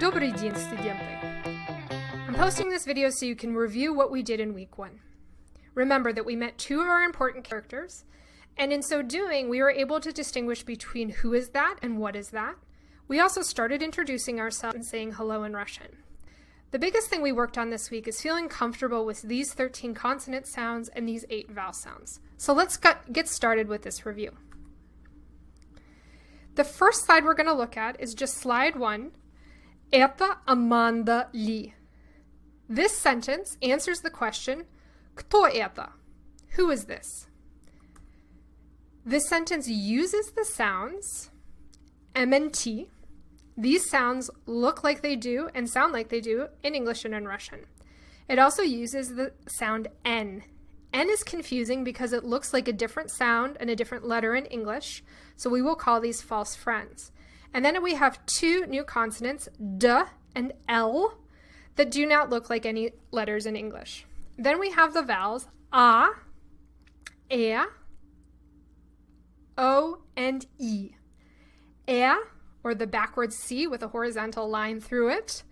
Добрый день, студенты! I'm posting this video so you can review what we did in week 1. Remember that we met 2 of our important characters, and in so doing, we were able to distinguish between who is that and what is that. We also started introducing ourselves and saying hello in Russian. The biggest thing we worked on this week is feeling comfortable with these 13 consonant sounds and these 8 vowel sounds. So let's get started with this review. The first slide we're going to look at is just slide 1. Это Аманда ли? This sentence answers the question, Кто это? Who is this? This sentence uses the sounds M and T. These sounds look like they do and sound like they do in English and in Russian. It also uses the sound N. N is confusing because it looks like a different sound and a different letter in English, so we will call these false friends. And then we have 2 new consonants, D and L, that do not look like any letters in English. Then we have the vowels A, E, O, and E. E, or the backwards C with a horizontal line through it,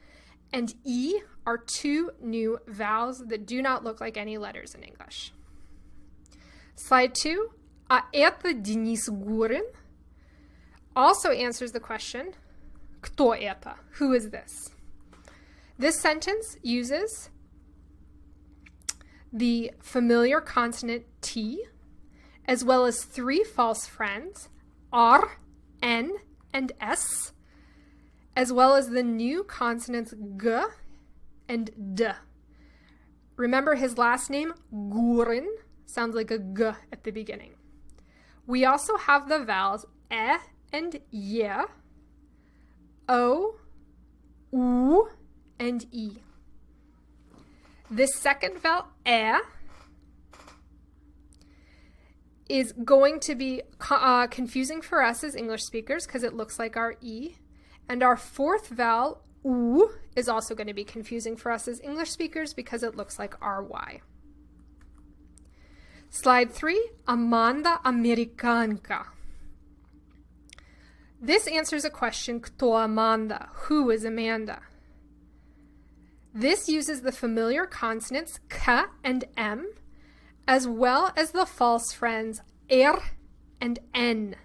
and E are 2 new vowels that do not look like any letters in English. Slide 2, А это Денис Гурин? Also answers the question, Кто это? Who is this? This sentence uses the familiar consonant T, as well as 3 false friends, R, N, and S, as well as the new consonants G and D. Remember his last name, Gurin, sounds like a G at the beginning. We also have the vowels E and Y, O, U, and E. This second vowel, E, is going to be confusing for us as English speakers because it looks like our E. And our 4th vowel, U, is also going to be confusing for us as English speakers because it looks like our Y. Slide 3, Amanda Americanka. This answers a question, Кто Amanda? Who is Amanda? This uses the familiar consonants K and M, as well as the false friends R and N.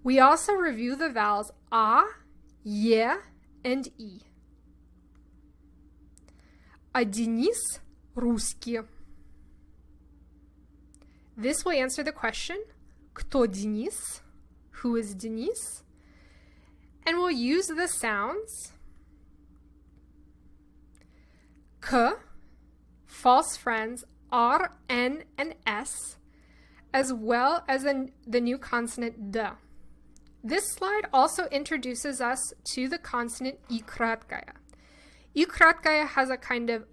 We also review the vowels A, Y, and И. А Денис русский? This will answer the question, Кто Денис? Who is Denise? And we'll use the sounds K, false friends R, N, and S, as well as the new consonant D. This slide also introduces us to the consonant I краткая. I краткая has a kind of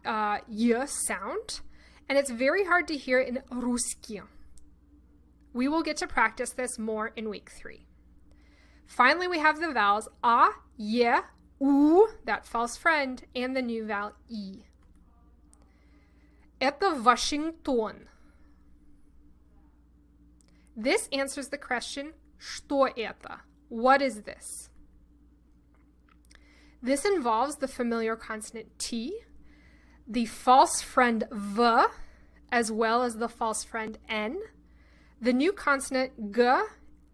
Y sound, and it's very hard to hear in русский. We will get to practice this more in week 3. Finally, we have the vowels A, Y, U, that false friend, and the new vowel E. Это Вашингтон. This answers the question, Что это? What is this? This involves the familiar consonant T, the false friend V, as well as the false friend N, the new consonant G,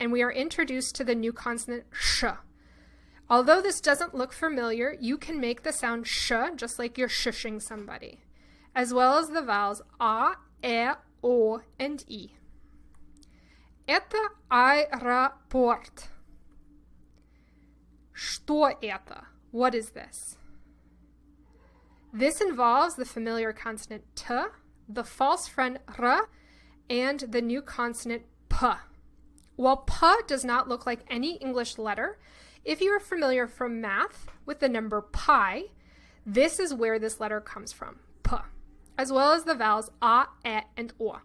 and we are introduced to the new consonant Sh. Although this doesn't look familiar, you can make the sound sh just like you're shushing somebody, as well as the vowels A, E, O, and I. Это аэропорт. Что это? What is this? This involves the familiar consonant T, the false friend R, and the new consonant P. While P does not look like any English letter, if you are familiar from math with the number pi, this is where this letter comes from, P, as well as the vowels A, E, and O.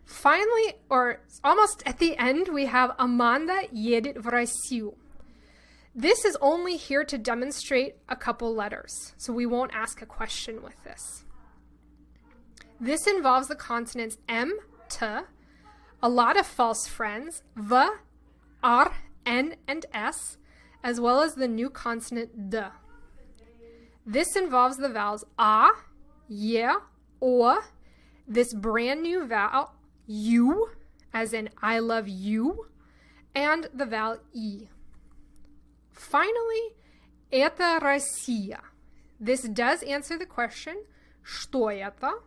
Finally, or almost at the end, we have Amanda едет в Россию. This is only here to demonstrate a couple letters, so we won't ask a question with this. This involves the consonants M, T, a lot of false friends, V, R, N, and S, as well as the new consonant D. This involves the vowels A, Y, O, this brand new vowel U, as in I love you, and the vowel E. Finally, это Россия. This does answer the question, что это?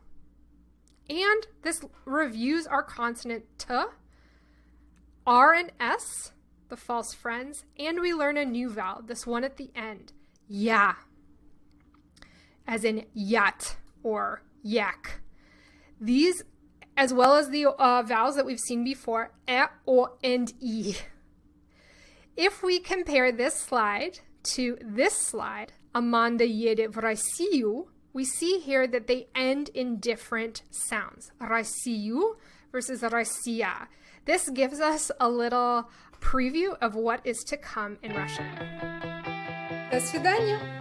And this reviews our consonant T, R and S, the false friends, and we learn a new vowel, this one at the end, ya, as in yat or yak. These, as well as the vowels that we've seen before, e, o, and e. If we compare this slide to this slide, Amanda едет в Россию, we see here that they end in different sounds. Россию versus Россия. This gives us a little preview of what is to come in Russian. До свидания!